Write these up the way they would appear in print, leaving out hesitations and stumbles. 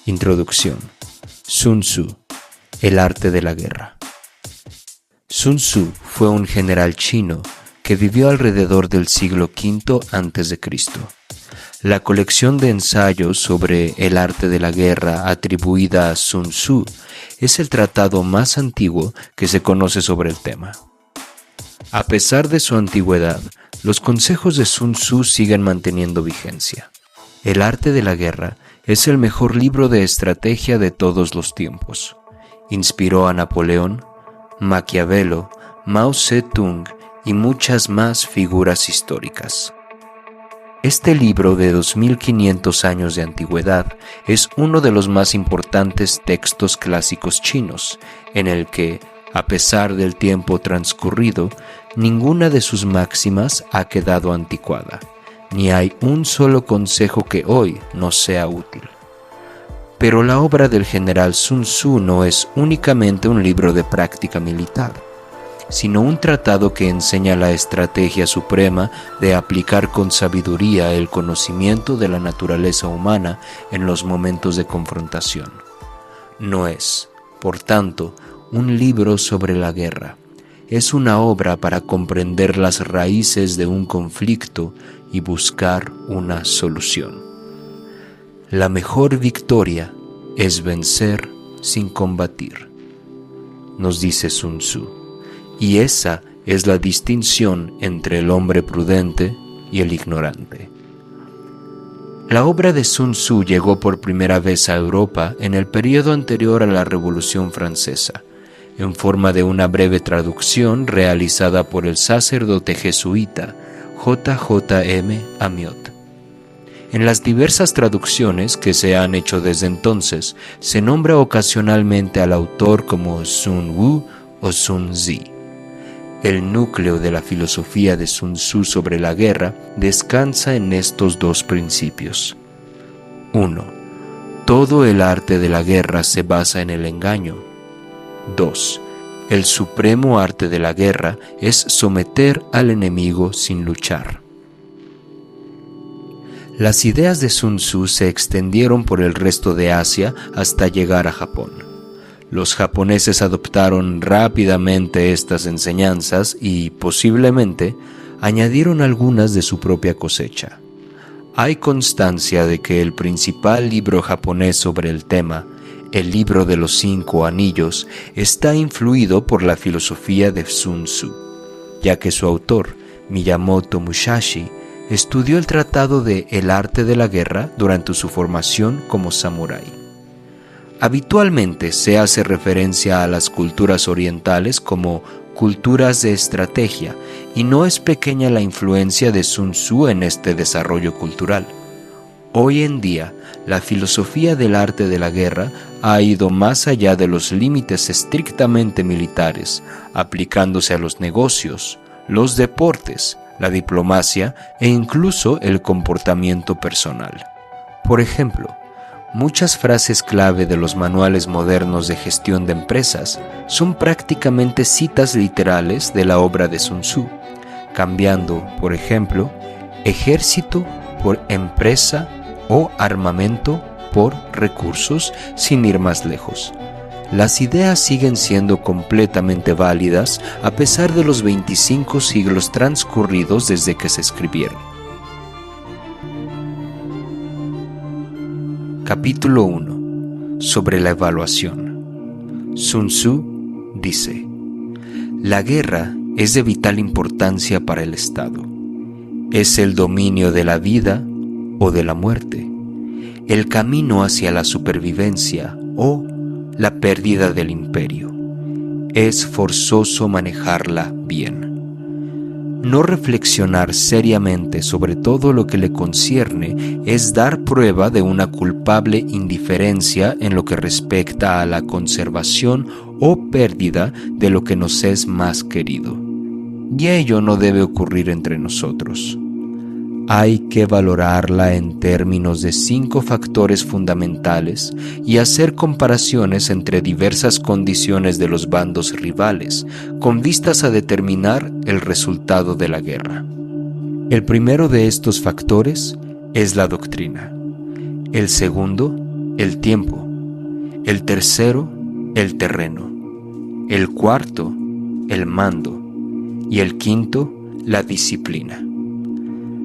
Introducción. Sun Tzu, el arte de la guerra. Sun Tzu fue un general chino que vivió alrededor del siglo V a.C. La colección de ensayos sobre el arte de la guerra atribuida a Sun Tzu es el tratado más antiguo que se conoce sobre el tema. A pesar de su antigüedad, los consejos de Sun Tzu siguen manteniendo vigencia. El arte de la guerra es el mejor libro de estrategia de todos los tiempos. Inspiró a Napoleón, Maquiavelo, Mao Zedong y muchas más figuras históricas. Este libro de 2500 años de antigüedad es uno de los más importantes textos clásicos chinos, en el que, a pesar del tiempo transcurrido, ninguna de sus máximas ha quedado anticuada, ni hay un solo consejo que hoy no sea útil. Pero la obra del general Sun Tzu no es únicamente un libro de práctica militar, sino un tratado que enseña la estrategia suprema de aplicar con sabiduría el conocimiento de la naturaleza humana en los momentos de confrontación. No es, por tanto, un libro sobre la guerra. Es una obra para comprender las raíces de un conflicto y buscar una solución. La mejor victoria es vencer sin combatir, nos dice Sun Tzu, y esa es la distinción entre el hombre prudente y el ignorante. La obra de Sun Tzu llegó por primera vez a Europa en el periodo anterior a la Revolución Francesa, en forma de una breve traducción realizada por el sacerdote jesuita J.J.M. Amiot. En las diversas traducciones que se han hecho desde entonces, se nombra ocasionalmente al autor como Sun Wu o Sun Tzu. El núcleo de la filosofía de Sun Tzu sobre la guerra descansa en estos dos principios. 1. Todo el arte de la guerra se basa en el engaño. 2. El supremo arte de la guerra es someter al enemigo sin luchar. Las ideas de Sun Tzu se extendieron por el resto de Asia hasta llegar a Japón. Los japoneses adoptaron rápidamente estas enseñanzas y, posiblemente, añadieron algunas de su propia cosecha. Hay constancia de que el principal libro japonés sobre el tema, el libro de los 5 anillos, está influido por la filosofía de Sun Tzu, ya que su autor, Miyamoto Musashi, estudió el tratado de El arte de la guerra durante su formación como samurái. Habitualmente se hace referencia a las culturas orientales como culturas de estrategia, y no es pequeña la influencia de Sun Tzu en este desarrollo cultural. Hoy en día, la filosofía del arte de la guerra ha ido más allá de los límites estrictamente militares, aplicándose a los negocios, los deportes, la diplomacia e incluso el comportamiento personal. Por ejemplo, muchas frases clave de los manuales modernos de gestión de empresas son prácticamente citas literales de la obra de Sun Tzu, cambiando, por ejemplo, ejército por empresa o armamento por recursos, sin ir más lejos. Las ideas siguen siendo completamente válidas a pesar de los 25 siglos transcurridos desde que se escribieron. Capítulo 1. Sobre la evaluación. Sun Tzu dice: la guerra es de vital importancia para el Estado. Es el dominio de la vida o de la muerte, el camino hacia la supervivencia o la pérdida del imperio. Es forzoso manejarla bien. No reflexionar seriamente sobre todo lo que le concierne es dar prueba de una culpable indiferencia en lo que respecta a la conservación o pérdida de lo que nos es más querido. Y ello no debe ocurrir entre nosotros. Hay que valorarla en términos de 5 factores fundamentales y hacer comparaciones entre diversas condiciones de los bandos rivales, con vistas a determinar el resultado de la guerra. El primero de estos factores es la doctrina. El segundo, el tiempo. El tercero, el terreno. El cuarto, el mando. Y el quinto, la disciplina.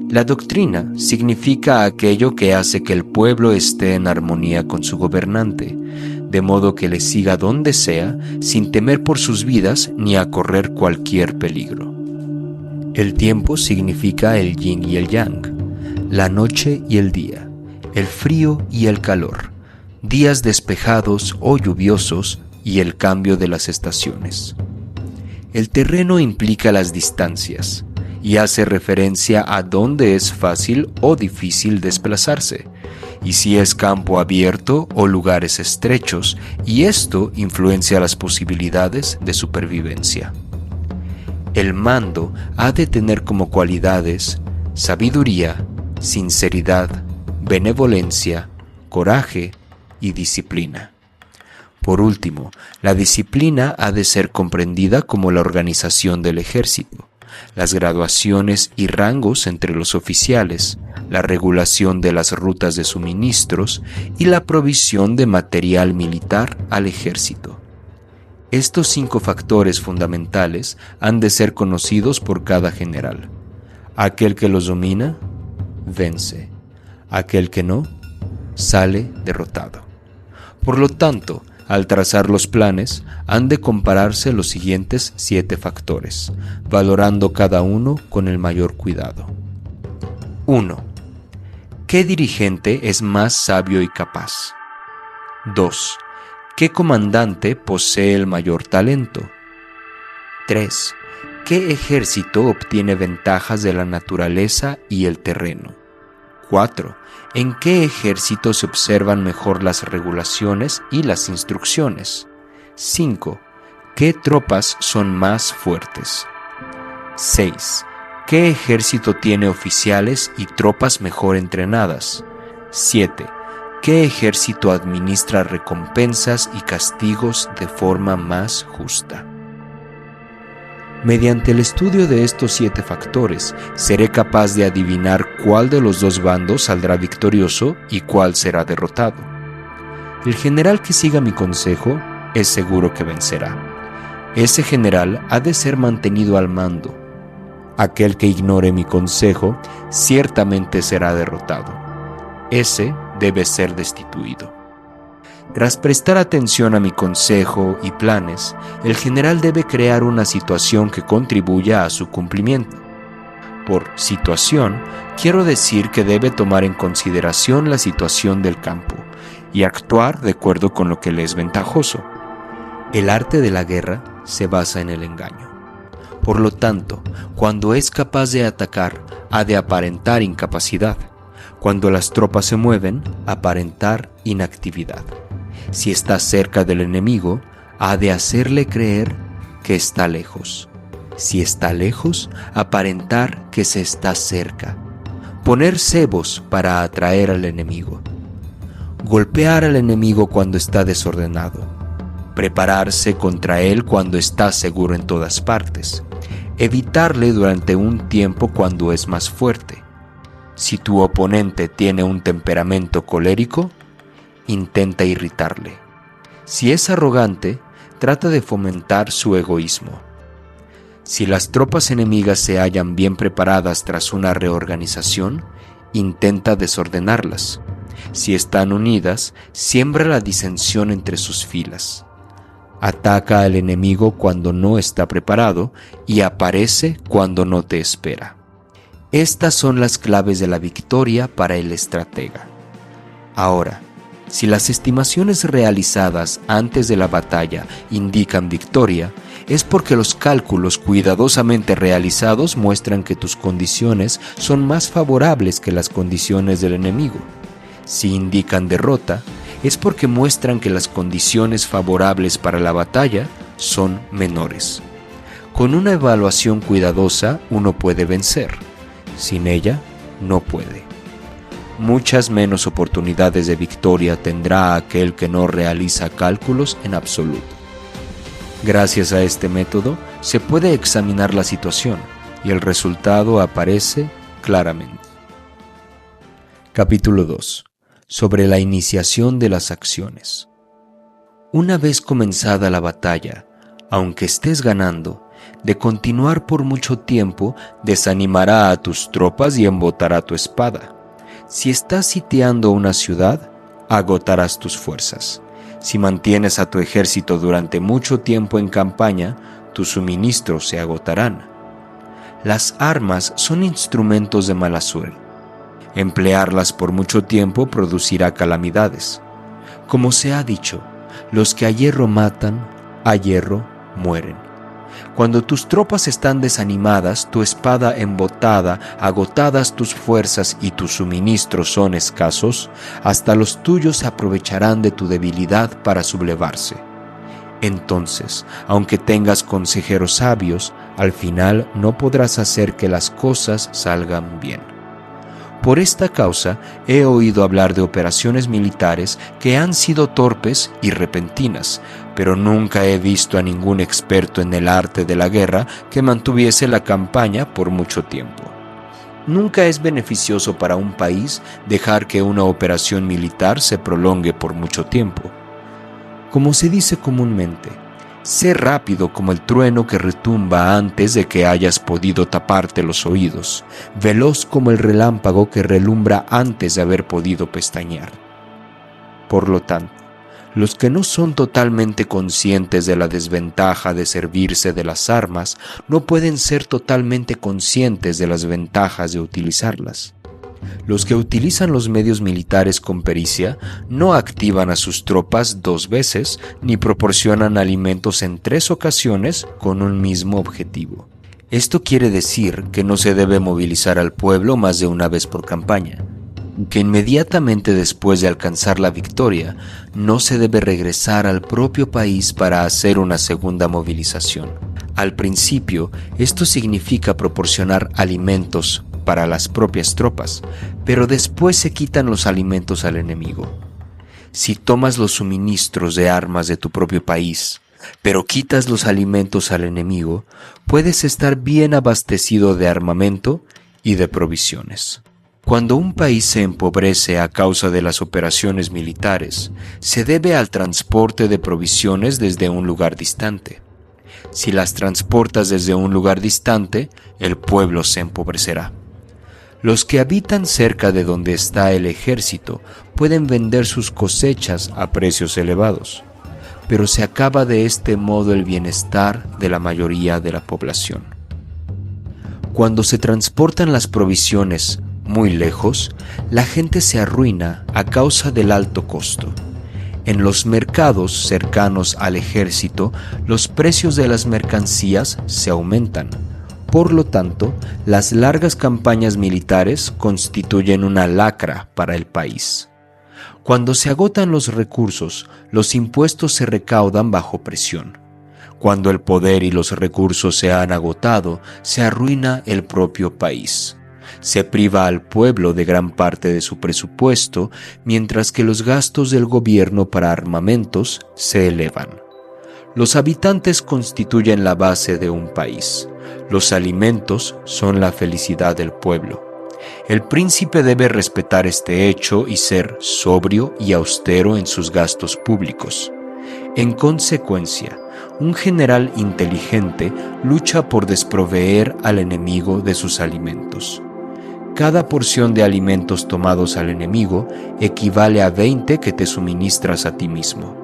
La doctrina significa aquello que hace que el pueblo esté en armonía con su gobernante, de modo que le siga donde sea, sin temer por sus vidas ni a correr cualquier peligro. El tiempo significa el yin y el yang, la noche y el día, el frío y el calor, días despejados o lluviosos y el cambio de las estaciones. El terreno implica las distancias y hace referencia a dónde es fácil o difícil desplazarse, y si es campo abierto o lugares estrechos, y esto influencia las posibilidades de supervivencia. El mando ha de tener como cualidades sabiduría, sinceridad, benevolencia, coraje y disciplina. Por último, la disciplina ha de ser comprendida como la organización del ejército, las graduaciones y rangos entre los oficiales, la regulación de las rutas de suministros y la provisión de material militar al ejército. Estos 5 factores fundamentales han de ser conocidos por cada general. Aquel que los domina, vence. Aquel que no, sale derrotado. Por lo tanto, al trazar los planes, han de compararse los siguientes 7 factores, valorando cada uno con el mayor cuidado. 1. ¿Qué dirigente es más sabio y capaz? 2. ¿Qué comandante posee el mayor talento? 3. ¿Qué ejército obtiene ventajas de la naturaleza y el terreno? 4. ¿En qué ejército se observan mejor las regulaciones y las instrucciones? 5. ¿Qué tropas son más fuertes? 6. ¿Qué ejército tiene oficiales y tropas mejor entrenadas? 7. ¿Qué ejército administra recompensas y castigos de forma más justa? Mediante el estudio de estos 7 factores, seré capaz de adivinar cuál de los 2 bandos saldrá victorioso y cuál será derrotado. El general que siga mi consejo es seguro que vencerá. Ese general ha de ser mantenido al mando. Aquel que ignore mi consejo ciertamente será derrotado. Ese debe ser destituido. Tras prestar atención a mi consejo y planes, el general debe crear una situación que contribuya a su cumplimiento. Por situación, quiero decir que debe tomar en consideración la situación del campo y actuar de acuerdo con lo que le es ventajoso. El arte de la guerra se basa en el engaño. Por lo tanto, cuando es capaz de atacar, ha de aparentar incapacidad. Cuando las tropas se mueven, aparentar inactividad. Si está cerca del enemigo, ha de hacerle creer que está lejos. Si está lejos, aparentar que se está cerca. Poner cebos para atraer al enemigo. Golpear al enemigo cuando está desordenado. Prepararse contra él cuando está seguro en todas partes. Evitarle durante un tiempo cuando es más fuerte. Si tu oponente tiene un temperamento colérico, intenta irritarle. Si es arrogante, trata de fomentar su egoísmo. Si las tropas enemigas se hallan bien preparadas tras una reorganización, intenta desordenarlas. Si están unidas, siembra la disensión entre sus filas. Ataca al enemigo cuando no está preparado y aparece cuando no te espera. Estas son las claves de la victoria para el estratega. Ahora, si las estimaciones realizadas antes de la batalla indican victoria, es porque los cálculos cuidadosamente realizados muestran que tus condiciones son más favorables que las condiciones del enemigo. Si indican derrota, es porque muestran que las condiciones favorables para la batalla son menores. Con una evaluación cuidadosa uno puede vencer, sin ella no puede. Muchas menos oportunidades de victoria tendrá aquel que no realiza cálculos en absoluto. Gracias a este método se puede examinar la situación y el resultado aparece claramente. Capítulo 2. sobre la iniciación de las acciones. Una vez comenzada la batalla, aunque estés ganando, de continuar por mucho tiempo desanimará a tus tropas y embotará tu espada. Si estás sitiando una ciudad, agotarás tus fuerzas. Si mantienes a tu ejército durante mucho tiempo en campaña, tus suministros se agotarán. Las armas son instrumentos de mala suerte. Emplearlas por mucho tiempo producirá calamidades. Como se ha dicho, los que a hierro matan, a hierro mueren. Cuando tus tropas están desanimadas, tu espada embotada, agotadas tus fuerzas y tus suministros son escasos, hasta los tuyos se aprovecharán de tu debilidad para sublevarse. Entonces, aunque tengas consejeros sabios, al final no podrás hacer que las cosas salgan bien. Por esta causa he oído hablar de operaciones militares que han sido torpes y repentinas, pero nunca he visto a ningún experto en el arte de la guerra que mantuviese la campaña por mucho tiempo. Nunca es beneficioso para un país dejar que una operación militar se prolongue por mucho tiempo. Como se dice comúnmente, sé rápido como el trueno que retumba antes de que hayas podido taparte los oídos, veloz como el relámpago que relumbra antes de haber podido pestañear. Por lo tanto, los que no son totalmente conscientes de la desventaja de servirse de las armas no pueden ser totalmente conscientes de las ventajas de utilizarlas. Los que utilizan los medios militares con pericia no activan a sus tropas 2 veces ni proporcionan alimentos en 3 ocasiones con un mismo objetivo. Esto quiere decir que no se debe movilizar al pueblo más de una vez por campaña, que inmediatamente después de alcanzar la victoria no se debe regresar al propio país para hacer una segunda movilización. Al principio, esto significa proporcionar alimentos para las propias tropas, pero después se quitan los alimentos al enemigo. Si tomas los suministros de armas de tu propio país, pero quitas los alimentos al enemigo, puedes estar bien abastecido de armamento y de provisiones. Cuando un país se empobrece a causa de las operaciones militares, se debe al transporte de provisiones desde un lugar distante. Si las transportas desde un lugar distante, el pueblo se empobrecerá. Los que habitan cerca de donde está el ejército pueden vender sus cosechas a precios elevados, pero se acaba de este modo el bienestar de la mayoría de la población. Cuando se transportan las provisiones muy lejos, la gente se arruina a causa del alto costo. En los mercados cercanos al ejército, los precios de las mercancías se aumentan. Por lo tanto, las largas campañas militares constituyen una lacra para el país. Cuando se agotan los recursos, los impuestos se recaudan bajo presión. Cuando el poder y los recursos se han agotado, se arruina el propio país. Se priva al pueblo de gran parte de su presupuesto, mientras que los gastos del gobierno para armamentos se elevan. Los habitantes constituyen la base de un país. Los alimentos son la felicidad del pueblo. El príncipe debe respetar este hecho y ser sobrio y austero en sus gastos públicos. En consecuencia, un general inteligente lucha por desproveer al enemigo de sus alimentos. Cada porción de alimentos tomados al enemigo equivale a 20 que te suministras a ti mismo.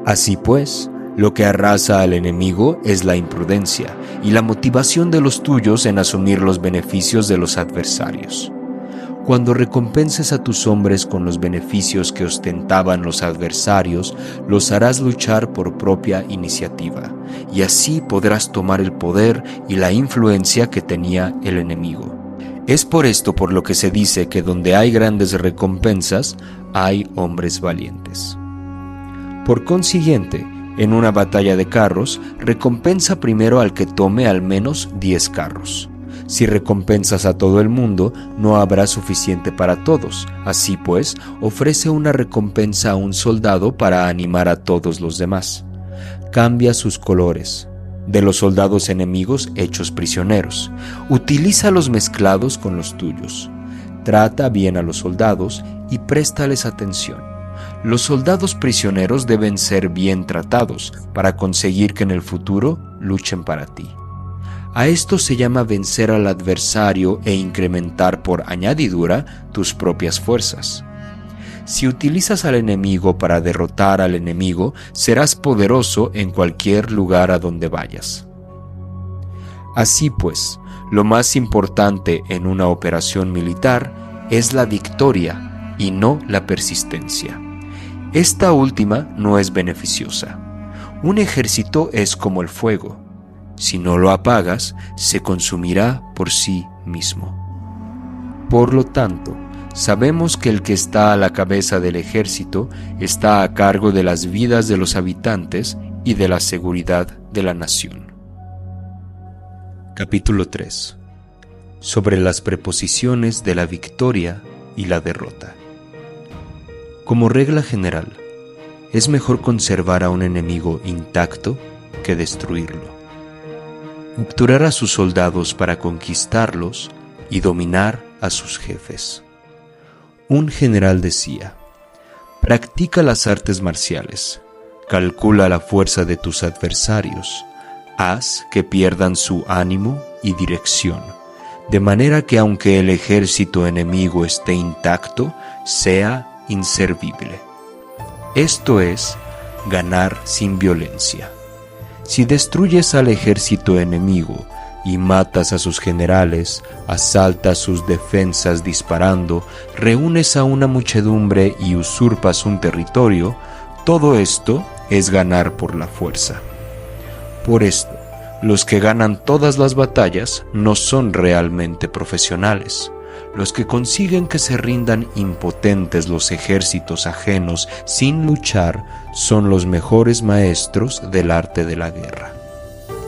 Así pues, lo que arrasa al enemigo es la imprudencia y la motivación de los tuyos en asumir los beneficios de los adversarios. Cuando recompenses a tus hombres con los beneficios que ostentaban los adversarios, los harás luchar por propia iniciativa, y así podrás tomar el poder y la influencia que tenía el enemigo. Es por esto por lo que se dice que donde hay grandes recompensas, hay hombres valientes. Por consiguiente, en una batalla de carros, recompensa primero al que tome al menos 10 carros. Si recompensas a todo el mundo, no habrá suficiente para todos. Así pues, ofrece una recompensa a un soldado para animar a todos los demás. Cambia sus colores de los soldados enemigos hechos prisioneros. Utilízalos mezclados con los tuyos. Trata bien a los soldados y préstales atención. Los soldados prisioneros deben ser bien tratados para conseguir que en el futuro luchen para ti. A esto se llama vencer al adversario e incrementar por añadidura tus propias fuerzas. Si utilizas al enemigo para derrotar al enemigo, serás poderoso en cualquier lugar a donde vayas. Así pues, lo más importante en una operación militar es la victoria y no la persistencia. Esta última no es beneficiosa. Un ejército es como el fuego. Si no lo apagas, se consumirá por sí mismo. Por lo tanto, sabemos que el que está a la cabeza del ejército está a cargo de las vidas de los habitantes y de la seguridad de la nación. Capítulo 3. Sobre las preposiciones de la victoria y la derrota. Como regla general, es mejor conservar a un enemigo intacto que destruirlo. Capturar a sus soldados para conquistarlos y dominar a sus jefes. Un general decía: practica las artes marciales, calcula la fuerza de tus adversarios, haz que pierdan su ánimo y dirección, de manera que aunque el ejército enemigo esté intacto, sea inservible. Esto es, ganar sin violencia. Si destruyes al ejército enemigo y matas a sus generales, asaltas sus defensas disparando, reúnes a una muchedumbre y usurpas un territorio, todo esto es ganar por la fuerza. Por esto, los que ganan todas las batallas no son realmente profesionales. Los que consiguen que se rindan impotentes los ejércitos ajenos sin luchar son los mejores maestros del arte de la guerra.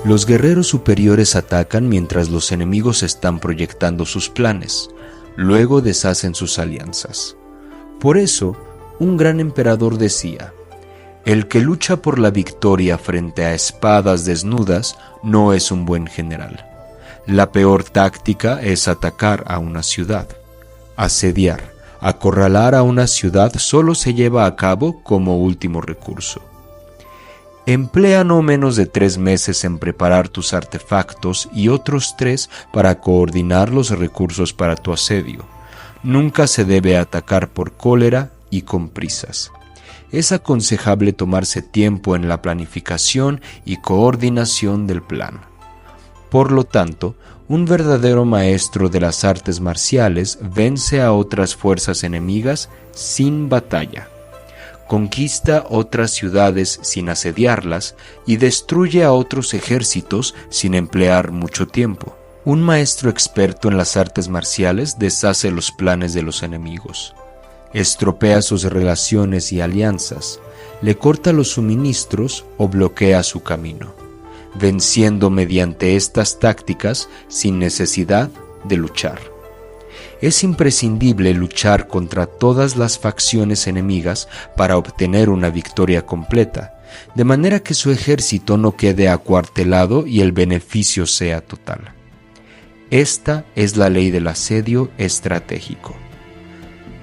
Los guerreros superiores atacan mientras los enemigos están proyectando sus planes, luego deshacen sus alianzas. Por eso, un gran emperador decía: el que lucha por la victoria frente a espadas desnudas no es un buen general. La peor táctica es atacar a una ciudad. Asediar, acorralar a una ciudad solo se lleva a cabo como último recurso. Emplea no menos de 3 meses en preparar tus artefactos y otros 3 para coordinar los recursos para tu asedio. Nunca se debe atacar por cólera y con prisas. Es aconsejable tomarse tiempo en la planificación y coordinación del plan. Por lo tanto, un verdadero maestro de las artes marciales vence a otras fuerzas enemigas sin batalla, conquista otras ciudades sin asediarlas y destruye a otros ejércitos sin emplear mucho tiempo. Un maestro experto en las artes marciales deshace los planes de los enemigos, estropea sus relaciones y alianzas, le corta los suministros o bloquea su camino, venciendo mediante estas tácticas sin necesidad de luchar. Es imprescindible luchar contra todas las facciones enemigas para obtener una victoria completa, de manera que su ejército no quede acuartelado y el beneficio sea total. Esta es la ley del asedio estratégico.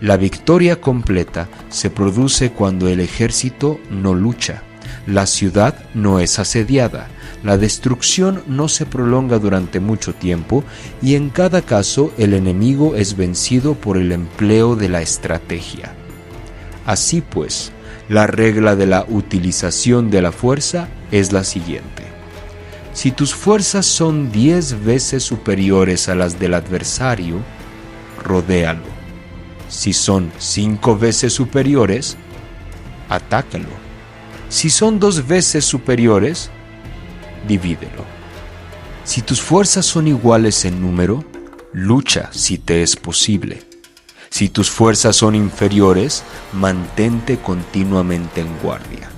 La victoria completa se produce cuando el ejército no lucha, la ciudad no es asediada, la destrucción no se prolonga durante mucho tiempo y en cada caso el enemigo es vencido por el empleo de la estrategia. Así pues, la regla de la utilización de la fuerza es la siguiente. Si tus fuerzas son 10 veces superiores a las del adversario, rodéalo. Si son 5 veces superiores, atácalo. Si son 2 veces superiores, divídelo. Si tus fuerzas son iguales en número, lucha si te es posible. Si tus fuerzas son inferiores, mantente continuamente en guardia,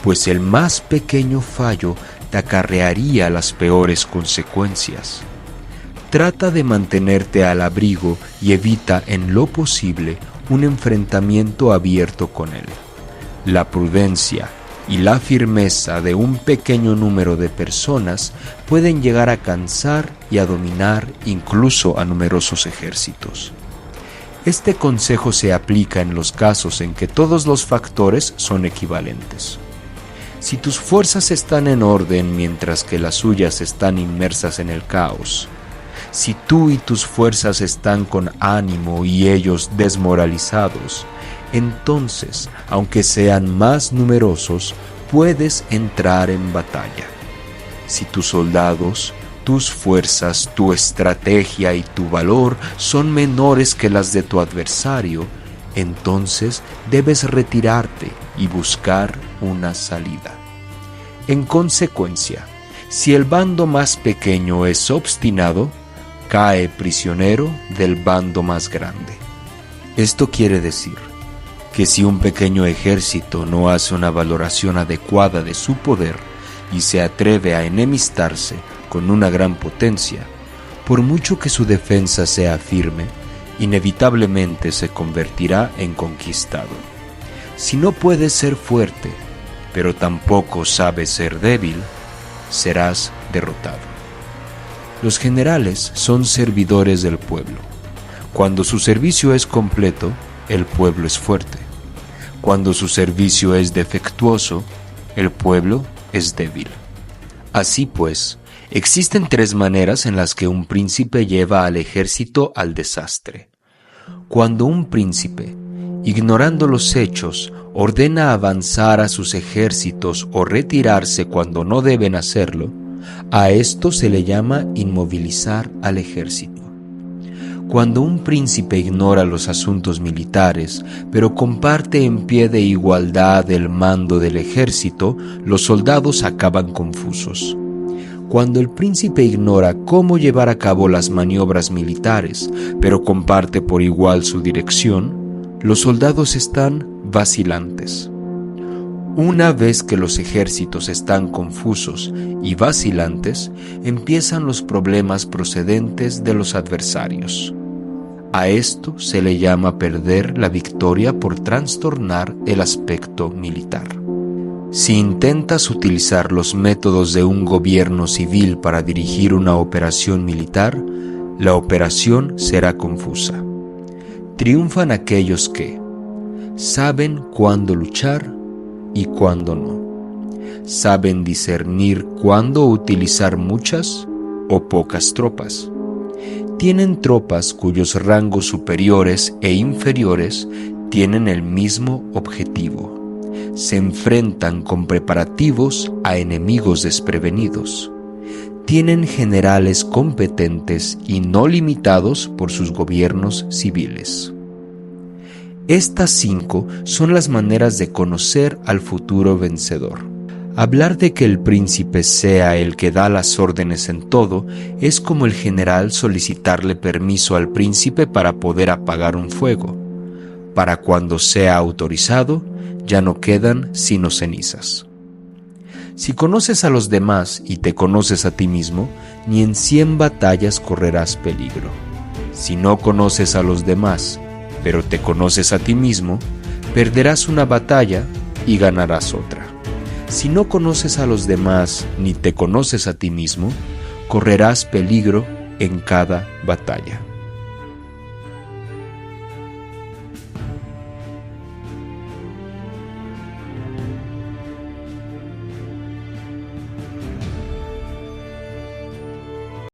pues el más pequeño fallo te acarrearía las peores consecuencias. Trata de mantenerte al abrigo y evita en lo posible un enfrentamiento abierto con él. La prudencia y la firmeza de un pequeño número de personas pueden llegar a cansar y a dominar incluso a numerosos ejércitos. Este consejo se aplica en los casos en que todos los factores son equivalentes. Si tus fuerzas están en orden mientras que las suyas están inmersas en el caos, si tú y tus fuerzas están con ánimo y ellos desmoralizados, entonces, aunque sean más numerosos, puedes entrar en batalla. Si tus soldados, tus fuerzas, tu estrategia y tu valor son menores que las de tu adversario, entonces debes retirarte y buscar una salida. En consecuencia, si el bando más pequeño es obstinado, cae prisionero del bando más grande. Esto quiere decir que si un pequeño ejército no hace una valoración adecuada de su poder y se atreve a enemistarse con una gran potencia, por mucho que su defensa sea firme, inevitablemente se convertirá en conquistado. Si no puedes ser fuerte, pero tampoco sabes ser débil, serás derrotado. Los generales son servidores del pueblo. Cuando su servicio es completo, el pueblo es fuerte. Cuando su servicio es defectuoso, el pueblo es débil. Así pues, existen 3 maneras en las que un príncipe lleva al ejército al desastre. Cuando un príncipe, ignorando los hechos, ordena avanzar a sus ejércitos o retirarse cuando no deben hacerlo, a esto se le llama inmovilizar al ejército. Cuando un príncipe ignora los asuntos militares, pero comparte en pie de igualdad el mando del ejército, los soldados acaban confusos. Cuando el príncipe ignora cómo llevar a cabo las maniobras militares, pero comparte por igual su dirección, los soldados están vacilantes. Una vez que los ejércitos están confusos y vacilantes, empiezan los problemas procedentes de los adversarios. A esto se le llama perder la victoria por trastornar el aspecto militar. Si intentas utilizar los métodos de un gobierno civil para dirigir una operación militar, la operación será confusa. Triunfan aquellos que saben cuándo luchar y cuándo no. Saben discernir cuándo utilizar muchas o pocas tropas. Tienen tropas cuyos rangos superiores e inferiores tienen el mismo objetivo. Se enfrentan con preparativos a enemigos desprevenidos. Tienen generales competentes y no limitados por sus gobiernos civiles. Estas 5 son las maneras de conocer al futuro vencedor. Hablar de que el príncipe sea el que da las órdenes en todo es como el general solicitarle permiso al príncipe para poder apagar un fuego. Para cuando sea autorizado, ya no quedan sino cenizas. Si conoces a los demás y te conoces a ti mismo, ni en 100 batallas correrás peligro. Si no conoces a los demás, pero te conoces a ti mismo, perderás una batalla y ganarás otra. Si no conoces a los demás ni te conoces a ti mismo, correrás peligro en cada batalla.